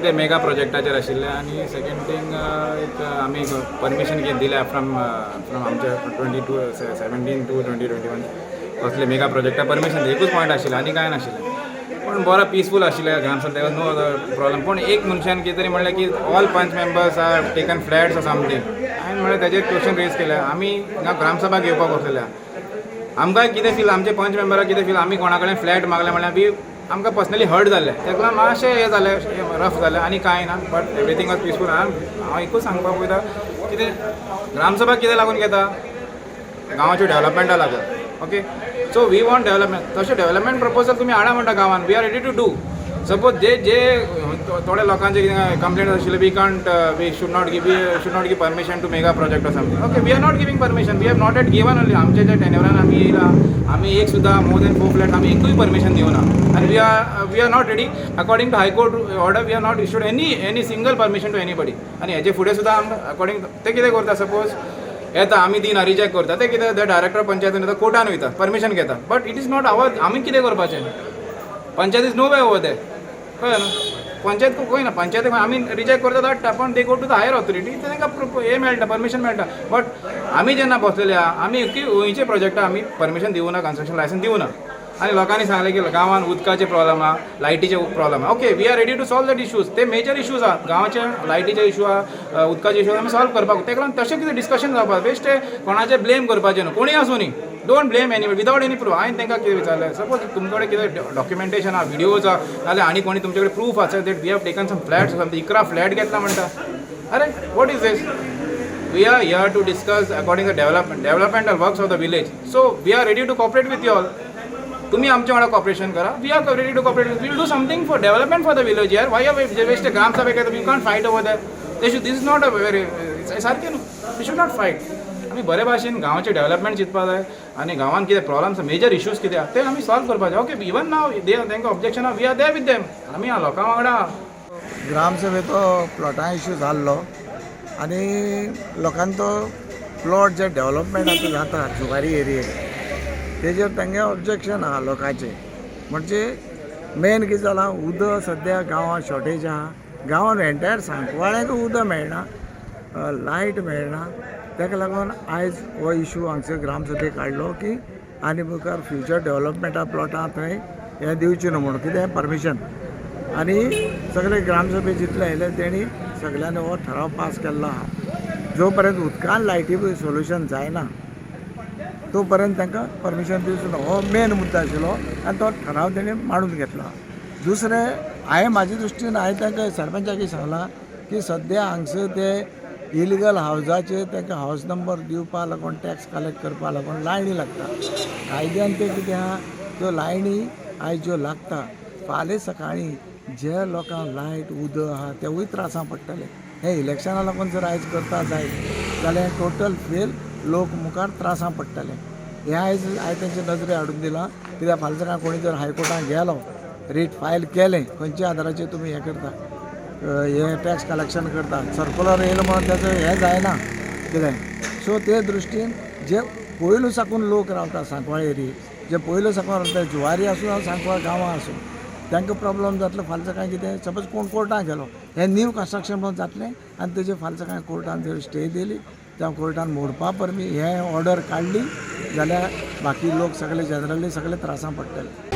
कितें मेगा प्रोजेक्टाचेर आशिल्लें आनी सेकेंड थिंग एक आमी परमिशन दिल्या फ्रॉम आमच्या 2017 टू 2021 कसले मेगा प्रोजेक्टा परमिशन एकूच पॉयंट आशिल्लें आनी कांय नाशिल्लें पण बरो पिसफूल आशिल्लें ग्रामसभा there was no other problem पण एक मनशान कितें तरी म्हणलें की all panch members are taken flats or something हांवें म्हणलें ताजेर क्वेश्चन रेज केले आमी हांगा ग्रामसभा घेवपाक वचलेले आमकां कितें फील आमचे पंच मेंबराक कितें फील आमी कोणा कडेन फ्लॅट मागले म्हणल्यार बी आमकां पर्सनली हर्ट जालें तेका लागून मातशें हें जालें रफ जालें आनी कांय ना बट एवरीथींग वॉज पिसफूल हांव एकूच सांगपाक वयता कितें ग्रामसभा कितें लागून घेता गांवाच्या डेव्हलपमेंटा लागून okay so we want development तशें डेव्हलपमेंट प्रपोजल तुमी हाडा म्हणटा गांवान we are ready to do suppose जे थोड्या लोकांचे कंप्लेंट आशिल्ले we should not give permission to mega project or something okay we are not giving permission we have not yet given only आमच्या ज्या टेन्युरान आमी येयला आमी एक सुद्दां मोर दॅन 4 फ्लॅट आमी एकूय परमिशन दिवना आनी we are not ready according to high court order we are not issued any single permission to anybody आनी हेजे फुडें सुद्दां अकॉर्डिंग ते कितें करता सपोज येता आमी दिना रिजेक्ट करता ते कितें ते डायरेक्टर पंचायतीन येता कोर्टान वयता परमिशन घेता but it is not our आमी कितें करपाचें panchayat is no way over दे कळ्ळें न्हू पंचायत खंय ना पंचायत आमी रिजेक्ट करता धाडटा पण they go to the higher authority तांकां हें मेळटा परमिशन मेळटा बट आमी जेन्ना बसलेले आहा आमी खंयचे प्रोजेक्टा आमी परमिशन दिवना कन्स्ट्रक्शन लायसन्स दिवना आनी लोकांनी सांगलें की गांवान उदकाचे प्रॉब्लम आहा लायटीचे प्रॉब्लम आहा okay we are ready to solve that issues ते मेजर इश्यूज आहा गांवाचे लायटीचे इश्यू आहा उदकाचे इश्यू आमी सॉल्व करपाक तेका लागून तशें कितें डिस्कशन जावपाक बेश्टे कोणाचे ब्लेम करपाचें न्हू कोणी आसूं न्ही don't blame any without any proof हांवें तांकां कितें विचारलें सपोज तुमचे कडेन कितें डॉक्युमेंटेशन आहा व्हिडिओज आहा नाजाल्यार आनी कोणी तुमचे कडेन प्रूफ आसा that we have taken some flats 11 flat घेतला म्हणटा अरे what is this we are here to discuss according to developmental works of the village so we are ready to cooperate with you all तुम्ही आमच्या वांगडा cooperation करा we are ready to cooperate we will do something for development for the village यार why are waste gram sabha घेता you can't fight over that this is not a very सारकें न्हू we should not fight आमी बरे भाशेन गांवाचे development चिंतपा जाय आनी गांवान कितें प्रॉब्लम्स मेजर इश्यूज कितें आहा ते आमी सॉल्व करपाचे ओके इवन नाव तांकां ऑब्जेक्शन आहा we are there with them आमी लोकां वांगडा ग्रामसभेचो प्लॉटा इश्यू जाल्लो आनी लोकांचो प्लॉट जे डेव्हलपमेंट आतां जाता जुवारी एरियेक तेजेर तांगे ऑब्जेक्शन आहा लोकांचे म्हणजे मेन कितें जालां उदक सद्या गांवां शॉर्टेज आहा गांवान एंटायर सांकवाळ्याक उदक मेळना लायट मेळना ताका लागून आयज हो इश्यू हांगसर ग्रामसभेक काडलो की आनी मुखार फ्युचर डेव्हलपमेंटा प्लॉटां थंय हें दिवचें न्हू म्हणून कितें परमिशन आनी सगळे ग्रामसभेक जितले आयले तेणी सगळ्यांनी हो ठराव पास केल्लो आहा जो पर्यंत उदकान लायटी सोल्युशन जायना तो पर्यंत तांकां परमिशन दिवचो ना हो मेन मुद्दो आशिल्लो आनी तो ठराव तेणी मांडून घेतला दुसरें हांवें म्हाजे दृश्टीन हांवें तांकां सरपंचाक सांगलां की सद्या हांगसर ते इलिगल हावजाचेर तांकां हावज नंबर दिवपा लागून टॅक्स कलेक्ट करपा लागून लायनी लागता कायद्यान ते कितें आहा त्यो लायनी आयज ज्यो लागता फाल्यां सकाळीं जे लोकांक लायट उदक आहा तेवूय त्रासां पडटले हे इलेक्शना लागून जर आयज करता जायत जाल्यार टोटल फेल लोक मुखार त्रासां पडटले हें आयज हांवें तेंचे नजरे हाडून दिलां कित्याक फाल्यां सकाळ कोणी जर हायकोर्टान गेलो रीट फायल केलें खंयच्या आदाराचेर तुमी हें करता हें टॅक्स कलेक्शन करता सर्कुलर येयलो म्हणून तेजो हें जायना कितें सो ते दृश्टीन जे पयलू साकून लोक रावता सांकवाळ एरियेक जे पयलू साकून रावता जुवारी आसूं ना सांकवाळ गांवां आसूं तांकां प्रॉब्लम जातलो फाल्यां सकाळीं कितें सपोज कोण कोर्टान गेलो हें न्यू कन्स्ट्रक्शन म्हणून जातलें आनी तेजे फाल्यां सकाळीं कोर्टान जर स्टे दिली त्या कोर्टान मोडपा हें ऑर्डर काडली जाल्यार बाकी लोक सगळे जनरली सगळे त्रासां पडटले